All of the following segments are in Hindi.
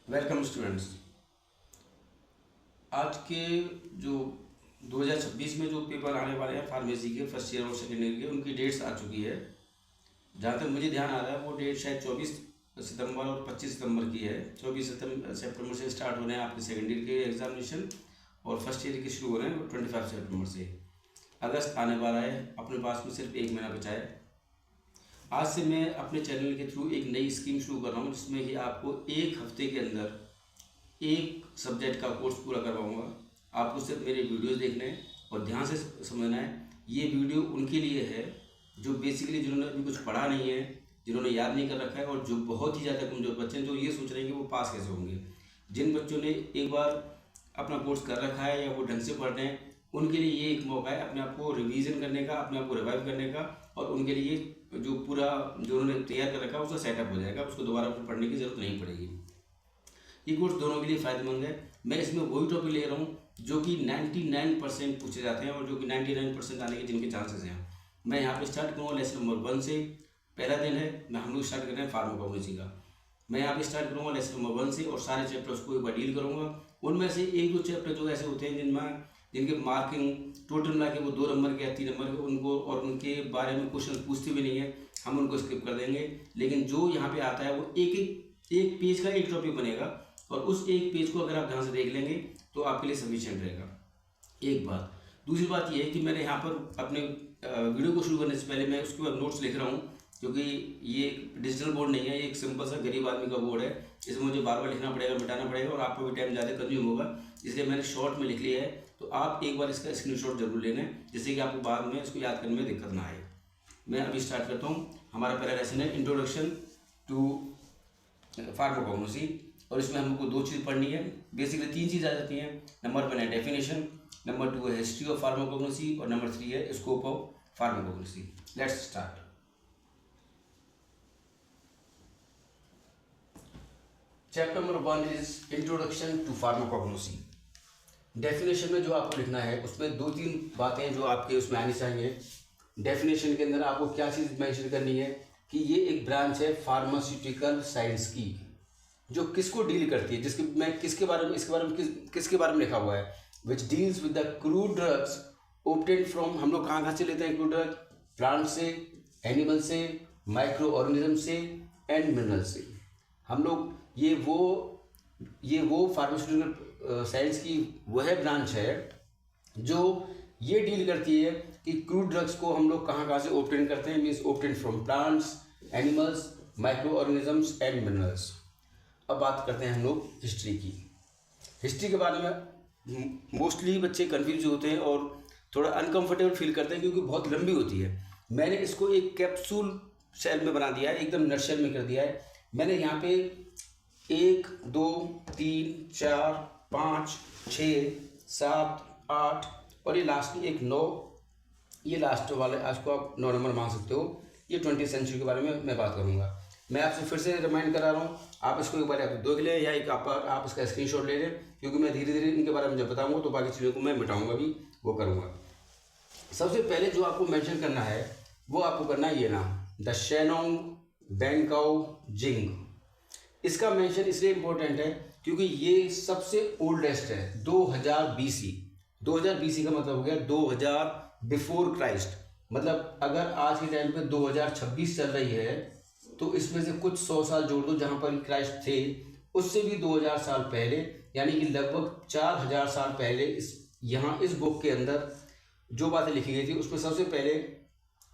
Welcome students. आज के जो 2026 में जो पेपर आने वाले हैं फार्मेसी के फर्स्ट ईयर और सेकेंड ईयर के, उनकी डेट्स आ चुकी है। जहाँ तक मुझे ध्यान आ रहा है वो डेट शायद 24 सितंबर और 25 सितंबर की है। 24 सितंबर से स्टार्ट होने हैं आपके सेकेंड ईयर के एग्जामिनेशन, और फर्स्ट ईयर के शुरू हो रहे हैं 25 सितंबर से। अगस्त आने वाला है, अपने पास में सिर्फ 1 महीना बचा है। आज से मैं अपने चैनल के थ्रू एक नई स्कीम शुरू कर रहा हूँ, जिसमें कि आपको 1 हफ्ते के अंदर एक सब्जेक्ट का कोर्स पूरा करवाऊँगा। आपको सिर्फ मेरे वीडियोस देखने हैं और ध्यान से समझना है। ये वीडियो उनके लिए है जो बेसिकली जिन्होंने अभी कुछ पढ़ा नहीं है, जिन्होंने याद नहीं कर रखा है, और जो बहुत ही ज़्यादा कमज़ोर बच्चे हैं जो ये सोच रहे हैं कि वो पास कैसे होंगे। जिन बच्चों ने एक बार अपना कोर्स कर रखा है या वो ढंग से पढ़ रहे हैं, उनके लिए ये एक मौका है अपने आप को रिवीजन करने का, अपने आप को रिवाइव करने का, और उनके लिए जो पूरा जो उन्होंने तैयार कर रखा है उसका सेटअप हो जाएगा, उसको दोबारा पढ़ने की ज़रूरत नहीं पड़ेगी। ये कोर्स दोनों के लिए फ़ायदेमंद है। मैं इसमें वही टॉपिक ले रहा हूँ जो कि 99% पूछे जाते हैं और जो कि 99% आने के जिनके चांसेस हैं। मैं यहाँ पे स्टार्ट करूँगा लेसन नंबर 1 से। पहला दिन है, हम लोग स्टार्ट कर रहे हैं फार्माकोलॉजी का। मैं यहाँ पे स्टार्ट करूँगा लेसन नंबर 1 से और सारे चैप्टर्स को एक बार डील करूँगा। उनमें से 1-2 चैप्टर जो ऐसे होते हैं जिनके मार्किंग टोटल मिला के वो 2 नंबर के या 3 नंबर के, उनको और उनके बारे में क्वेश्चन पूछते भी नहीं है, हम उनको स्किप कर देंगे। लेकिन जो यहाँ पे आता है वो एक पेज का एक टॉपिक बनेगा, और उस एक पेज को अगर आप ध्यान से देख लेंगे तो आपके लिए सफिशिएंट रहेगा। एक बात। दूसरी बात यह है कि मैंने यहाँ पर अपने वीडियो को शुरू करने से पहले मैं उसके बाद नोट्स लिख रहा हूँ, क्योंकि ये डिजिटल बोर्ड नहीं है, ये एक सिंपल सा गरीब आदमी का बोर्ड है। इसमें मुझे बार बार लिखना पड़ेगा, मिटाना पड़ेगा, और आपको भी टाइम ज़्यादा कंज्यूम होगा, इसलिए मैंने शॉर्ट में लिख लिया है। तो आप एक बार इसका स्क्रीनशॉट जरूर लेना, जिससे कि आपको बाद में इसको याद करने में दिक्कत ना आए। मैं अभी स्टार्ट करता हूँ। हमारा पहला लेसन है इंट्रोडक्शन टू फार्माकोग्नोसी, और इसमें हमको 2 चीज़ पढ़नी है। बेसिकली 3 चीज़ आ जाती हैं। नंबर 1 है डेफिनेशन, नंबर 2 है हिस्ट्री ऑफ फार्माकोग्नोसी, और नंबर 3 है scope of pharmacognosy. Let's start. Chapter number 1 is introduction to pharmacognosy. Definition में जो आपको लिखना है उसमें 2-3 बातें जो आपके उसमें आनी चाहिए। डेफिनेशन के अंदर आपको क्या चीज़ मेंशन करनी है कि ये एक ब्रांच है फार्मास्यूटिकल साइंस की, जो किसको डील करती है, जिसके मैं किसके बारे में इसके बारे में किसके बारे में लिखा हुआ है, which deals with the crude drugs obtained from, हम लोग कहाँ से लेते हैं क्रूड ड्रग, प्लांट से, एनिमल से, माइक्रो ऑर्गेनिज्म से एंड मिनरल से। हम लोग ये वो फार्मास्यूटिकल साइंस की वह ब्रांच है जो ये डील करती है कि क्रूड ड्रग्स को हम लोग कहाँ से ऑब्टेन करते हैं, means obtain from plants, animals, micro organisms and minerals. अब बात करते हैं हम लोग हिस्ट्री की। हिस्ट्री के बारे में मोस्टली बच्चे कंफ्यूज होते हैं और थोड़ा अनकंफर्टेबल फील करते हैं, क्योंकि बहुत लंबी होती है। मैंने इसको एक कैप्सूल शेल में बना दिया है, एकदम नटशेल में कर दिया है। मैंने यहाँ पे 1, 2, 3, 4, 5, 6, 7, 8 और ये लास्ट में एक 9, ये लास्ट वाले आज को आप 9 नंबर मान सकते हो। ये 20th सेंचुरी के बारे में मैं बात करूँगा। मैं आपसे फिर से रिमाइंड करा रहा हूँ, आप इसको एक बार आप देख लें या एक आप इसका स्क्रीनशॉट ले लें, क्योंकि मैं धीरे धीरे इनके बारे में जब बताऊँगा तो बाकी चीज़ों को मैं मिटाऊँगा भी, वो करूँगा। सबसे पहले जो आपको मेंशन करना है वो आपको करना है ये नाम, द शेनोंग बेंकाओ जिंग। इसका मेंशन इसलिए इम्पोर्टेंट है क्योंकि ये सबसे ओल्डेस्ट है, 2000 BC। 2000 BC का मतलब हो गया 2000 बिफोर क्राइस्ट। मतलब अगर आज के टाइम पे 2026 चल रही है तो इसमें से कुछ 100 साल जोड़ दो जहाँ पर क्राइस्ट थे, उससे भी 2000 साल पहले, यानी कि लगभग 4000 साल पहले इस बुक के अंदर जो बातें लिखी गई थी उसमें सबसे पहले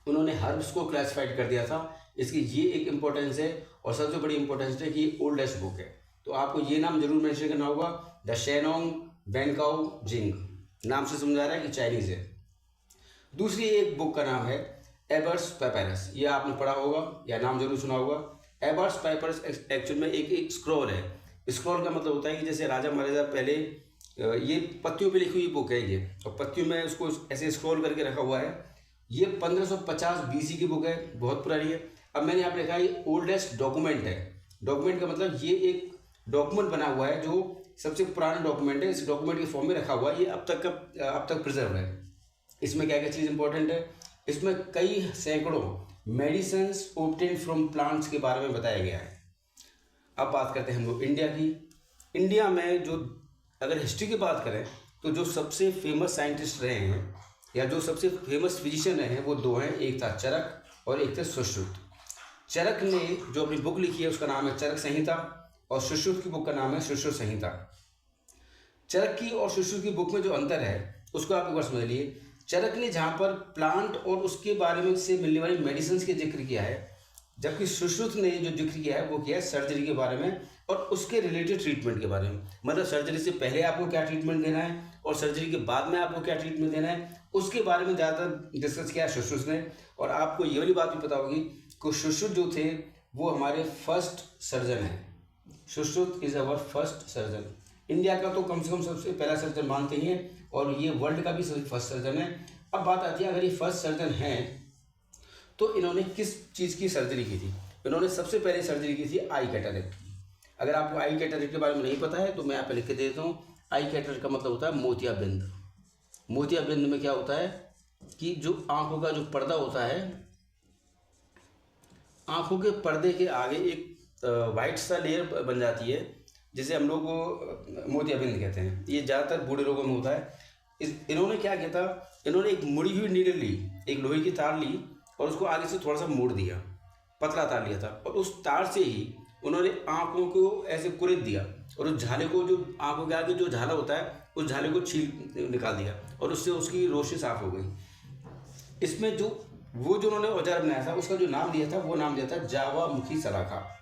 उन्होंने हर्ब्स को क्लासिफाइड कर दिया था। इसकी ये एक इम्पोर्टेंस है, और सबसे बड़ी इम्पोर्टेंस है कि ओल्डेस्ट बुक है। तो आपको ये नाम जरूर मेंशन करना होगा, द शेनोंग बेंकाओ जिंग। नाम से समझा रहा है कि चाइनीज है। दूसरी एक बुक का नाम है एबर्स पेपरस। ये आपने पढ़ा होगा या नाम जरूर सुना होगा। एबर्स पेपरस एक्चुअल में एक स्क्रॉल है। स्क्रॉल का मतलब होता है कि जैसे राजा महाराजा पहले, ये पत्तियों पे लिखी हुई बुक है ये, और पत्तियों में उसको ऐसे स्क्रॉल करके रखा हुआ है। ये 1550 BC की बुक है, बहुत पुरानी है। अब मैंने यहाँ पे लिखा है ये ओल्डेस्ट डॉक्यूमेंट है। डॉक्यूमेंट का मतलब ये एक डॉक्यूमेंट बना हुआ है जो सबसे पुराना डॉक्यूमेंट है, इस डॉक्यूमेंट के फॉर्म में रखा हुआ है। ये अब तक प्रिजर्व है। इसमें क्या क्या चीज़ इंपॉर्टेंट है, इसमें कई सैकड़ों मेडिसिन्स ऑब्टेन फ्रॉम प्लांट्स के बारे में बताया गया है। अब बात करते हैं हम लोग इंडिया की। इंडिया में जो अगर हिस्ट्री की बात करें तो जो सबसे फेमस साइंटिस्ट रहे हैं या जो सबसे फेमस फिजिशियन रहे हैं वो दो हैं, एक था चरक और एक थे सुश्रुत। चरक ने जो अपनी बुक लिखी है उसका नाम है चरक संहिता और सुश्रुत की बुक का नाम है सुश्रुत संहिता। चरक की और सुश्रुत की बुक में जो अंतर है उसको आप एक बार समझ लिए। चरक ने जहाँ पर प्लांट और उसके बारे में से मिलने वाली मेडिसिन के जिक्र किया है, जबकि सुश्रुत ने जो जिक्र किया है वो किया है सर्जरी के बारे में और उसके रिलेटेड ट्रीटमेंट के बारे में। मतलब सर्जरी से पहले आपको क्या ट्रीटमेंट देना है और सर्जरी के बाद में आपको क्या ट्रीटमेंट देना है उसके बारे में ज़्यादातर डिस्कस किया है सुश्रुत ने। और आपको ये वाली बात भी पता होगी कि सुश्रुत जो थे वो हमारे फर्स्ट सर्जन हैं। Sushruta is our first surgeon. India का तो कम से कम सबसे पहला सर्जन मानते ही हैं और ये वर्ल्ड का भी फर्स्ट सर्जन है। अब बात आती है अगर ये फर्स्ट सर्जन हैं तो इन्होंने किस चीज़ की सर्जरी की थी। इन्होंने सबसे पहले सर्जरी की थी आई कैटरेक्ट की। अगर आपको आई कैटरेक्ट के बारे में नहीं पता है तो मैं यहाँ पे लिख के दे देता हूँ। आई कैटरेक्ट का मतलब होता है मोतियाबिंद। मोतियाबिंद में क्या होता है कि जो आंखों का जो पर्दा होता है, आंखों के पर्दे के आगे एक वाइट सा लेयर बन जाती है जिसे हम लोग मोतियाबिंद कहते हैं। ये ज़्यादातर बूढ़े लोगों में होता है। इन्होंने क्या किया था, इन्होंने एक मुड़ी हुई नीडल ली, एक लोहे की तार ली और उसको आगे से थोड़ा सा मोड़ दिया, पतला तार लिया था और उस तार से ही उन्होंने आंखों को ऐसे कुरेद दिया और उस झाले को, जो आंखों के आगे जो झाला होता है उस झाले को छील निकाल दिया और उससे उसकी रोशनी साफ हो गई। इसमें जो उन्होंने औजार बनाया था उसका जो नाम दिया था वो नाम दिया था जावामुखी सलाखा।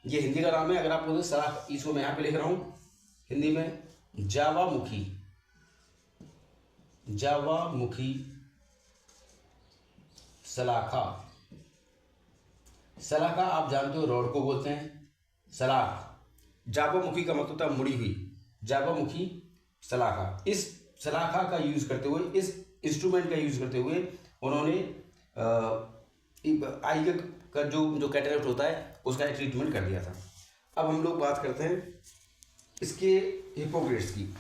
ये हिंदी का नाम है। अगर आप बोलते सलाख, इसको मैं यहाँ पे लिख रहा हूँ हिंदी में जावामुखी, जावामुखी सलाखा। सलाखा आप जानते हो रॉड को बोलते हैं, सलाख। जावामुखी का मतलब होता है मुड़ी हुई, जावामुखी सलाखा। इस सलाखा का यूज करते हुए, इस इंस्ट्रूमेंट का यूज करते हुए उन्होंने आई का जो कैटरेक्ट होता है उसका ट्रीटमेंट कर दिया था। अब हम लोग बात करते हैं इसके हिप्पोक्रेट्स की।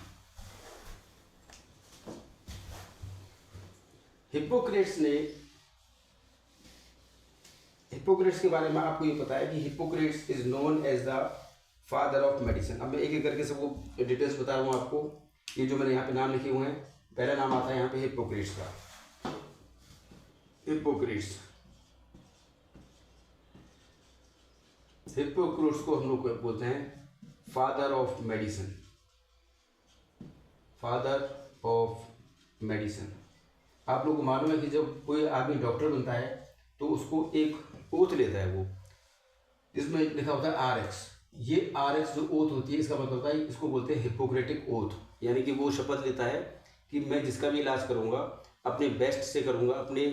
हिप्पोक्रेट्स के बारे में आपको ये पता है कि Hippocrates is known as the father of medicine. अब मैं एक एक करके सबको डिटेल्स बता रहा हूँ आपको। ये जो मैंने यहाँ पे नाम लिखे हुए हैं, पहला नाम आता है यहाँ पे हिप्पोक्रेट्स का। हिप्पोक्रेट्स को हम लोग बोलते हैं father of medicine, father of medicine. आप लोग को मालूम है कि जब कोई आदमी डॉक्टर बनता है तो उसको एक ओथ लेता है, वो इसमें लिखा होता है RX। ये RX जो ओथ होती है इसका मतलब होता है, इसको बोलते हैं हिप्पोक्रेटिक ओथ। यानी कि वो शपथ लेता है कि मैं जिसका भी इलाज करूँगा अपने बेस्ट से करूँगा, अपने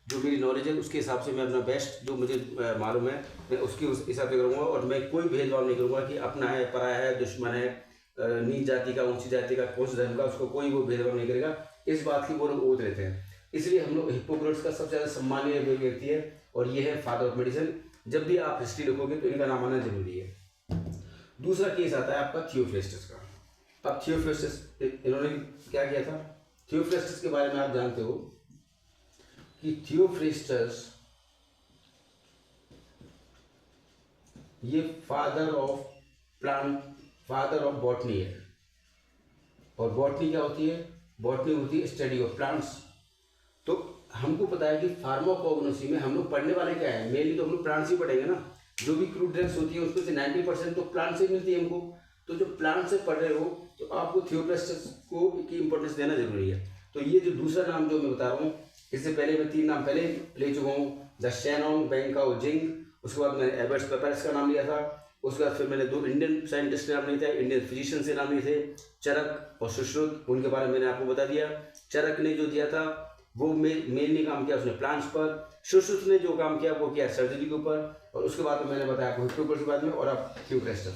जो मेरी नॉलेज है उसके हिसाब से मैं अपना बेस्ट जो मुझे मालूम है मैं उसके उस हिसाब से करूँगा और मैं कोई भेदभाव नहीं करूँगा कि अपना है, पराया है, दुश्मन है, नीच जाति का, ऊंची जाति का, कौन से धर्म का, उसको कोई वो भेदभाव नहीं करेगा। इस बात की वो लोग ओथ लेते हैं। इसलिए हम लोग हिप्पोक्रेट्स का सबसे ज़्यादा सम्मानीय व्यक्ति है और ये है फादर ऑफ मेडिसिन। जब भी आप हिस्ट्री लिखोगे तो इनका नाम आना जरूरी है। दूसरा केस आता है आपका थियोफ्रेस्टस का। अब थियोफ्रेस्टस इन्होंने क्या किया था, थियोफ्रेस्टस के बारे में आप जानते हो कि थियोफ्रेस्टस ये father of plant, father of botany है। और बॉटनी क्या होती है, बॉटनी होती है स्टडी ऑफ प्लांट्स। तो हमको पता है कि फार्माकोग्नोसी में हम लोग पढ़ने वाले क्या है, मेनली तो हम लोग प्लांट्स ही पढ़ेंगे ना। जो भी क्रूड ड्रग्स होती है उसमें से 90% तो प्लांट से मिलती है हमको। तो जो प्लांट से पढ़ रहे हो तो आपको थियोफ्रेस्टस को की इंपॉर्टेंस देना जरूरी है। तो ये जो दूसरा नाम जो मैं बता रहा हूँ, इससे पहले मैं 3 नाम पहले ले चुका हूँ, द शेनोंग बेंकाओजिंग, उसके बाद मैंने एबर्ट्स पेपरस का नाम लिया था, उसके बाद फिर मैंने 2 इंडियन साइंटिस्ट के नाम लिए थे, इंडियन फिजिशियन से नाम लिए थे, चरक और सुश्रुत। उनके बारे में मैंने आपको बता दिया। चरक ने जो दिया था वो मेनली काम किया उसने प्लांट्स पर, सुश्रुत ने जो काम किया वो किया सर्जरी के ऊपर, और उसके बाद में मैंने बताया आपको हिप्पोक्रेट्स के बाद में, और अब थियोफ्रेस्टस।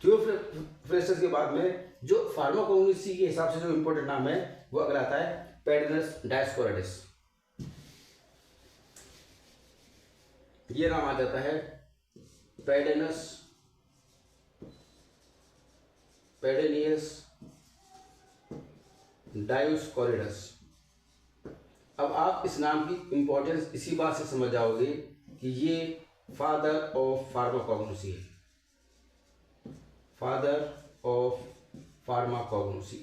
थियोफ्रेस्टस के बाद में जो फार्माकोग्नोसी के हिसाब से जो इम्पोर्टेंट नाम है वो अगर आता है पेडिनस डायस्कोराइडिस। ये नाम आ जाता है पेडिनियस डायोस्कोरिडस। अब आप इस नाम की इंपॉर्टेंस इसी बात से समझ जाओगे कि ये फादर ऑफ फार्माकोग्नोसी है। Father of pharmacognosy.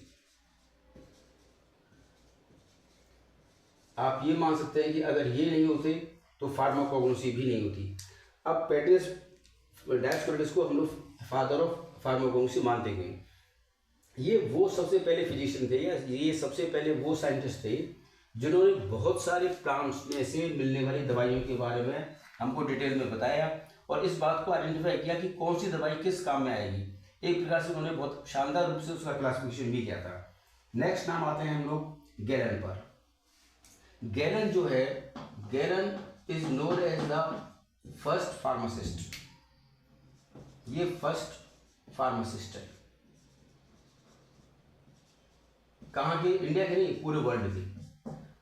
आप ये मान सकते हैं कि अगर ये नहीं होते तो फार्माकोग्नोसी भी नहीं होती। अब पेट्रियस डैशफोर्डिस को हम लोग फादर ऑफ फार्माकोग्नोसी मानते हैं। ये वो सबसे पहले फिजिशियन थे, या ये सबसे पहले वो साइंटिस्ट थे जिन्होंने बहुत सारे प्लांट्स में से मिलने वाली दवाइयों के बारे में हमको डिटेल में बताया और इस बात को आइडेंटिफाई किया कि कौन सी दवाई किस काम में आएगी। एक प्रकार से उन्होंने बहुत शानदार रूप से उसका क्लासिफिकेशन भी किया था। नेक्स्ट नाम आते हैं हम लोग गैलन पर। गैलन जो है, Galen is known as the first pharmacist. ये फर्स्ट फार्मासिस्ट है। कहाँ के? इंडिया के नहीं, पूरे वर्ल्ड के।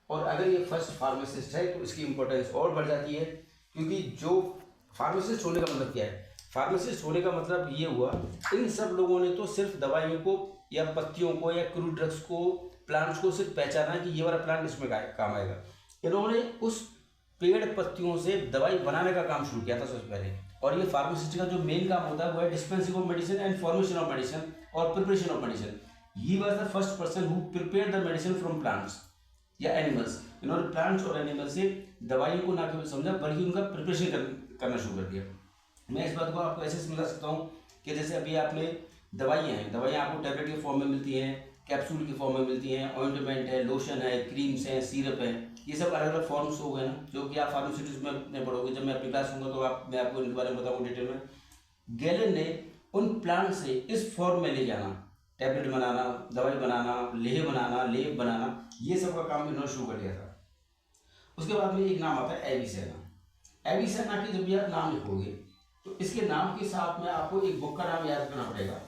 और अगर ये फर्स्ट फार्मासिस्ट है तो इसकी इंपॉर्टेंस और बढ़ जाती है, क्योंकि जो फार्मासिस्ट होने का मतलब क्या है? फार्मासिस्ट होने का मतलब ये हुआ, इन सब लोगों ने तो सिर्फ दवाइयों को या पत्तियों को या क्रूड ड्रग्स को, प्लांट्स को सिर्फ पहचाना कि ये वाला प्लांट इसमें काम आएगा। इन्होंने उस पेड़ पत्तियों से दवाई बनाने का काम शुरू किया था सबसे पहले। और ये फार्मासिस्ट का जो मेन काम होता है वो है dispensing of medicine and formation of medicine और preparation of medicine. He was the first person who prepare the medicine from plants या एनिमल्स। इन्होंने प्लांट्स और एनिमल्स से दवाइयों को ना केवल समझा बल्कि उनका प्रिपरेशन करना शुरू कर दिया। मैं इस बात को आपको ऐसे समझा सकता हूँ कि जैसे अभी आपने दवाइयाँ आपको टैबलेट के फॉर्म में मिलती हैं, कैप्सूल की फॉर्म में मिलती हैं, ऑइंटमेंट है, लोशन है, क्रीम्स हैं, सिरप है, ये सब अलग अलग फॉर्म्स हो गए ना, जो कि आप फार्मास्यूटिक्स में पढ़ोगे। जब मैं अपनी क्लास होंगे तो मैं आपको इनके बारे में बताऊँगा डिटेल में। गैलन ने उन प्लांट से इस फॉर्म में ले जाना, टैबलेट बनाना, दवाई बनाना, लेह बनाना, लेप बनाना, ये सब का काम इन्होंने शुरू कर दिया था। उसके बाद में एक नाम आता है एविसेना। एविसेना की जब भी आप नाम लिखोगे तो इसके नाम के साथ में आपको एक बुक का नाम याद करना पड़ेगा।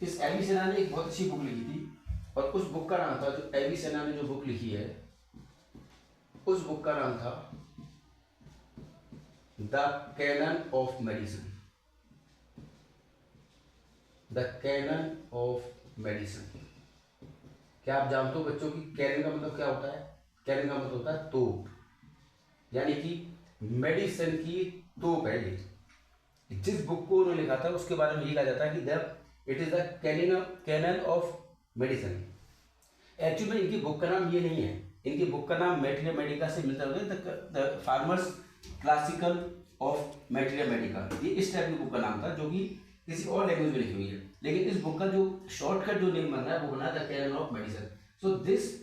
इस एविसेना ने एक बहुत अच्छी बुक लिखी थी और उस बुक का नाम था, जो एविसेना ने जो बुक लिखी है उस बुक का नाम था the canon of medicine. The canon of medicine. क्या आप जानते हो बच्चों की कैनन का मतलब क्या होता है? कैनन का मतलब होता है तोप, यानी कि मेडिसिन की तोप है ये। जिस बुक को उन्होंने लिखा था उसके बारे में ये कहा जाता है कि it is the canon of medicine. Actually में इनकी बुक का नाम ये नहीं है, इनकी बुक का नाम मैटेरिया मेडिका से मिलता है, the farmers classical of materia medica. ये इस टाइप की बुक का नाम था जो कि किसी और लैंग्वेज में लिखी हुई है, लेकिन इस बुक का जो शॉर्टकट जो नेम बन रहा है वो बना the canon of medicine. So this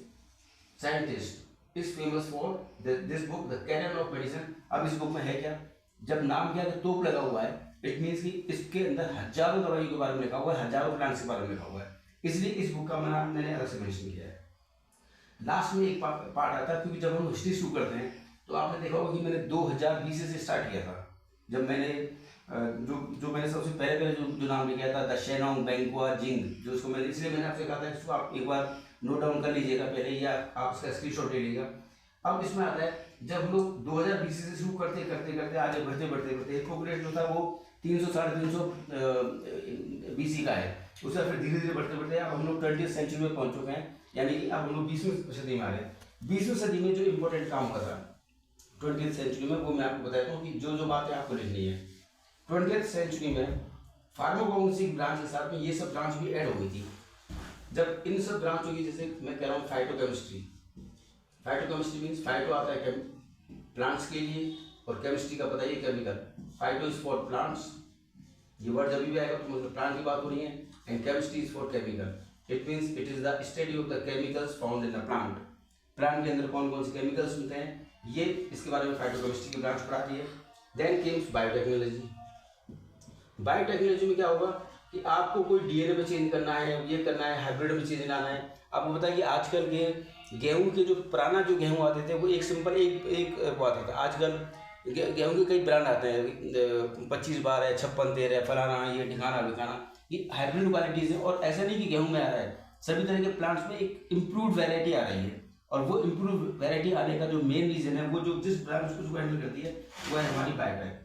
scientist is famous for this book the canon of medicine. अब इस बुक में है क्या? जब नाम क्या तोप लगा हुआ है, इट मीन्स कि इसके अंदर हजारों दवाइयों के बारे में लिखा हुआ है, हजारों प्लांट्स के बारे में लिखा हुआ है, इसलिए इस बुक का नाम मैंने अलग से मेंशन किया है। लास्ट में एक पार्ट आता है, क्योंकि जब हम हिस्ट्री शुरू करते हैं तो आपने देखा होगा कि मैंने 2020 से स्टार्ट किया था। जब मैंने जो मैंने सबसे पहले जो नाम लिखा था द शेनोंग बेंगुआ जिंग, जो उसको मैंने इसलिए मैंने आपसे कहा था इसको आप एक बार नोट डाउन कर लीजिएगा पहले, या आप उसका स्क्रीनशॉट ले लीजिएगा। अब इसमें आता है जब हम लोग 2020 से शुरू करते करते आगे बढ़ते हिप्पोक्रेट जो था वो 300-350 BC का है। उससे फिर धीरे धीरे बढ़ते अब हम लोग 20वीं सेंचुरी में पहुंच चुके हैं, यानी कि अब हम लोग 20वीं सदी में आ रहे हैं। 20वीं सदी में जो इम्पोर्टेंट काम कर रहा है 20वीं सेंचुरी में, वो मैं आपको बताता हूँ कि जो बातें आपको लिखनी है। 20वीं सेंचुरी में फार्माकोग्नोसी ब्रांच के साथ में ये सब ब्रांच भी ऐड हो गई थी। जब इन सब ब्रांचों की, जैसे मैं कह रहा हूँ फाइटोकेमिस्ट्री मीन्स फाइटो आता है प्लांट्स के लिए और केमिस्ट्री का पता ही chemical. Phyto is for plants, ये वर्ड जब भी आएगा तो मतलब प्लांट की बात हो रही है, and chemistry is for chemical. It means it is the study of the chemicals found in the plant. Plant के अंदर कौन कौन से केमिकल्स मिलते हैं, ये इसके बारे में फाइटोकेमिस्ट्री की ब्रांच पढ़ाती है। Then Kemps biotechnology. बायोटेक्नोलॉजी में क्या होगा कि आपको कोई डीएनए में चेंज करना है, ये करना है, हाइब्रिड में चेंज लाना है। आपको पता है कि आजकल के गेहूं के जो पुराना जो गेहूं आते थे वो एक सिंपल एक वो आता था। आजकल गेहूं के कई ब्रांड आते हैं, 25 बार है, 5613 है, फलाना ये ठिकाना बिकाना, ये हाइब्रिड क्वालिटीज है। और ऐसा नहीं कि गेहूं में आ रहा है, सभी तरह के प्लांट्स में एक इम्प्रूव्ड वैरायटी आ रही है। और वो इम्प्रूव वैरायटी आने का जो मेन रीजन है, वो जो जिस ब्रांच को हैंडल करती है वो है हमारी बायोटेक।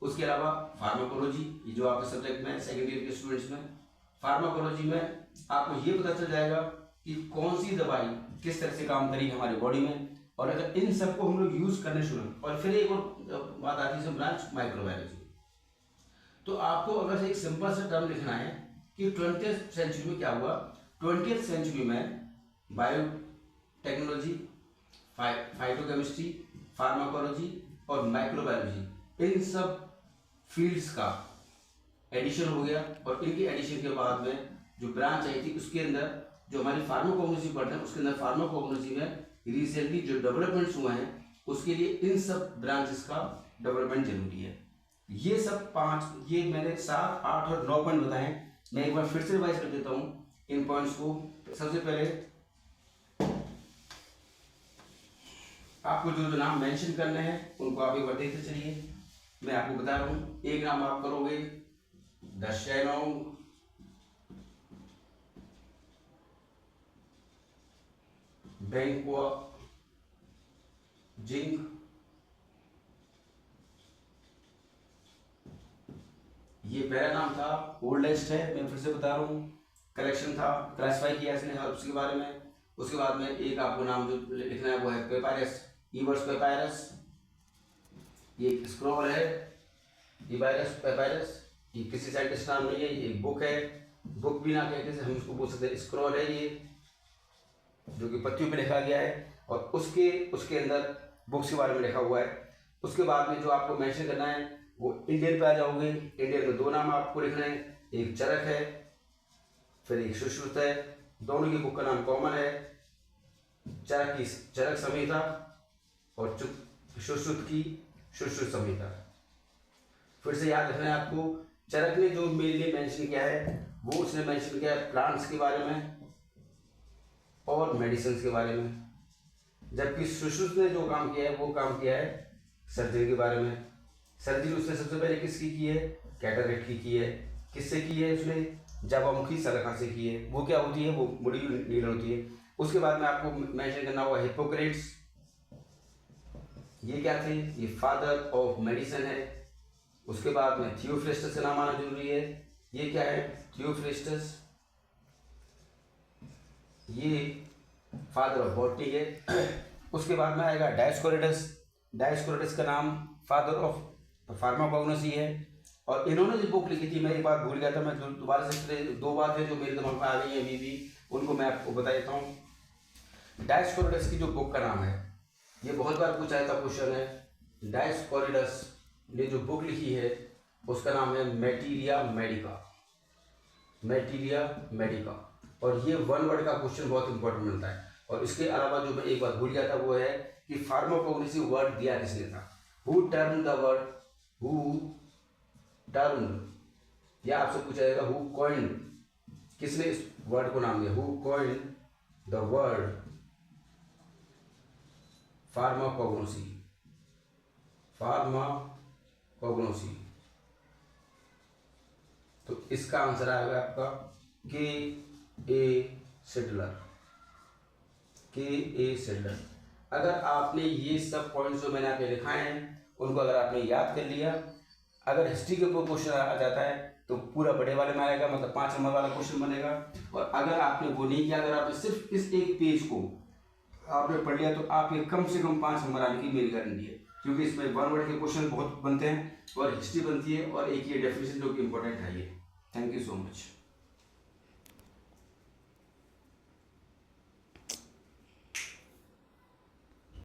उसके अलावा फार्माकोलॉजी, ये जो आपके सब्जेक्ट में सेकेंड ईयर के स्टूडेंट्स में, फार्माकोलॉजी में आपको ये पता चल जाएगा कि कौन सी दवाई किस तरह से काम करी हमारी बॉडी में, और अगर इन सबको हम लोग यूज करने शुरू। और फिर एक और बात आती है ब्रांच माइक्रोबायोलॉजी। तो आपको अगर एक सिंपल सा टर्म लिखना है कि 20th सेंचुरी में क्या हुआ। 20th सेंचुरी में बायोटेक्नोलॉजी, फाइटोकेमिस्ट्री, फार्माकोलॉजी और माइक्रोबायोलॉजी, इन सब फील्ड्स का एडिशन हो गया। और इनके एडिशन के बाद में जो ब्रांच आई थी उसके अंदर जो हमारी फार्माकोलॉजी पढ़ते हैं उसके अंदर फार्माकोलॉजी में रिसेंटली जो डेवलपमेंट्स हुए हैं उसके लिए इन सब ब्रांचेस का डेवलपमेंट जरूरी है। ये सब 5, ये मैंने 7, 8 और 9 पॉइंट बताए हैं। मैं एक बार फिर से रिवाइज कर देता हूँ इन पॉइंट्स को। सबसे पहले आपको जो जो नाम मेंशन करने हैं उनको आप एक बार देखते चलिए। मैं आपको बता रहा हूँ, एक नाम आप करोगे द शेनोंग, बेंगक्वा, जिंक, ये पहला नाम था, ओल्डेस्ट है, मैं फिर से बता रहा हूँ। कलेक्शन था, क्लासिफाई किया इसने हर्ब्स के बारे में। उसके बाद में एक आपको नाम जो लिखना है वो है पेपायरस, ईबर्स पेपायरस। ये स्क्रॉल है, ईबर्स पेपायरस। ये किसी साइंटिस्ट नाम नहीं है, ये एक बुक है। बुक भी ना कहते हैं हम इसको बोल सकते हैं, स्क्रॉल है ये, जो कि पत्तियों पे लिखा गया है और उसके अंदर बुक्स के बारे में लिखा हुआ है। उसके बाद में जो आपको मेंशन करना है वो इंडियन पे आ जाओगे। इंडियन में 2 नाम आपको लिखना है, एक चरक है फिर एक सुश्रुत है। दोनों की बुक का नाम कॉमन है, चरक की चरक संहिता और सुश्रुत की सुश्रुत संहिता। फिर से याद रखना है आपको, चरक ने जो मेनली मेंशन किया है वो उसने मेंशन किया है प्लांट्स के बारे में और मेडिसिन के बारे में, जबकि सुश्रुत ने जो काम किया है वो काम किया है सर्जरी के बारे में। सर्जरी उसने सबसे पहले किसकी की है, कैटरेक्ट की है। किससे की है उसने, जावामुखी सलाखा से की है। वो क्या होती है, वो बड़ी नील होती है। उसके बाद में आपको मेंशन करना होगा हिप्पोक्रेट्स, ये क्या थे, ये फादर ऑफ मेडिसिन है। उसके बाद में थियोफ्रेस्टस का नाम आना जरूरी है, ये क्या है, थियोफ्रेस्टस, ये फादर ऑफ बॉटनी है। उसके बाद में आएगा डायोस्कोरिडस, डायोस्कोरिडस का नाम फादर ऑफ फार्माकोग्नोसी है। और इन्होंने जो बुक लिखी थी, मैं एक बात भूल गया था, मैं दोबारा से 2 बातें जो मेरे दिमाग में आ गई हैं अभी भी, उनको मैं आपको बता देता हूँ। डायोस्कोरिडस की जो बुक का नाम है, ये बहुत बार पूछा जाता क्वेश्चन है। डायोस्कोरिडस ने जो बुक लिखी है उसका नाम है मैटेरिया मेडिका, मैटेरिया मेडिका। और ये 1 वर्ड का क्वेश्चन बहुत इंपॉर्टेंट मिलता है। और इसके अलावा जो मैं एक बात भूल गया था वो है कि फार्माकोग्नोसी वर्ड दिया किसने था, who turn the word, who turn, या आपसे पूछा जाएगा हु कॉइंड, किसने इस वर्ड को नाम दिया, who coined the word pharmacognosy, pharmacognosy. तो इसका आंसर आएगा आपका के सिडलर, के सिडलर। अगर आपने ये सब पॉइंट्स जो मैंने आपके लिखाए हैं उनको अगर आपने याद कर लिया, अगर हिस्ट्री के ऊपर क्वेश्चन आ जाता है तो पूरा बड़े वाले में आएगा, मतलब 5 नंबर वाला क्वेश्चन बनेगा। और अगर आपने वो नहीं किया, अगर आपने सिर्फ इस एक पेज को आपने पढ़ लिया तो आपके कम से कम 5 नंबर आने की मेरी गारंटी है, क्योंकि इसमें 1 वर्ड के क्वेश्चन बहुत बनते हैं और हिस्ट्री बनती है और एक ये डेफिनेशन जो कि इंपॉर्टेंट है ये। Thank you so much.